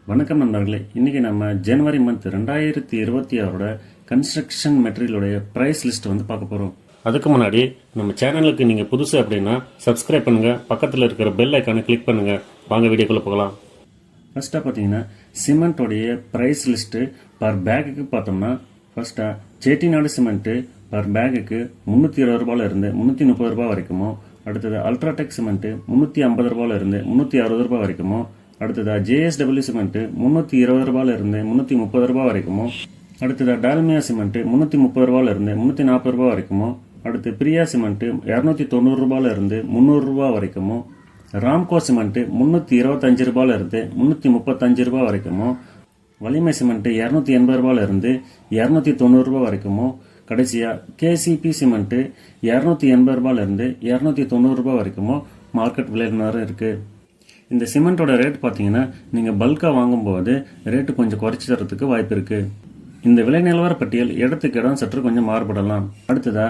வணக்கம் நண்பர்களே. இன்னைக்கு நம்ம ஜனவரி மந்த் 2026 கன்ஸ்ட்ரக்ஷன் மெட்டீரியலுடைய பிரைஸ் லிஸ்ட் பார்க்க போறோம். அதுக்கு முன்னாடி நம்ம சேனலுக்கு நீங்க புதுசு அப்படின்னா சப்ஸ்கிரைப் பண்ணுங்க, பக்கத்தில் இருக்கிற பெல் ஐக்கானை கிளிக் பண்ணுங்க. வாங்க வீடியோக்குள்ள போகலாம். ஃபர்ஸ்டா பார்த்தீங்கன்னா சிமெண்டோடைய பிரைஸ் லிஸ்ட் பர் பேக்குக்கு பார்த்தோம்னா, ஃபர்ஸ்டா செட்டிநாடு சிமெண்ட் பர் பேக்குக்கு 320 ரூபாயில இருந்து 330 ரூபாய் வரைக்குமோ, அடுத்தது அல்ட்ராடெக் சிமெண்ட் 350 ரூபாயில இருந்து 360 ரூபாய் வரைக்குமோ, அடுத்ததா JSW சிமெண்ட் 320 ரூபாயில இருந்து 330 ரூபாய் வரைக்குமோ, அடுத்ததா டால்மியா சிமெண்ட் 330 ரூபாயில இருந்து 340 ரூபாய் வரைக்குமோ, அடுத்து பிரியா சிமெண்ட் 290 ரூபாயில இருந்து 300 ரூபாய் வரைக்குமோ, ராம்கோ சிமெண்ட் 325 ரூபாயில இருந்து 335 ரூபாய் வரைக்குமோ, வலிமை சிமெண்ட் 280 ரூபாயில இருந்து 290 ரூபாய் வரைக்குமோ, கடைசியா KCP சிமெண்ட் 280 ரூபாயில இருந்து 290 ரூபாய் வரைக்குமோ மார்க்கெட் விலை இருக்கு. இந்த சிமெண்டோட ரேட் பார்த்தீங்கன்னா நீங்கள் பல்காக வாங்கும்போது ரேட்டு கொஞ்சம் குறைச்சி தரத்துக்கு வாய்ப்பு இருக்குது. இந்த விலை நிலவர பட்டியல் இடத்துக்கு இடம் சற்று கொஞ்சம் மாறுபடலாம். அடுத்ததா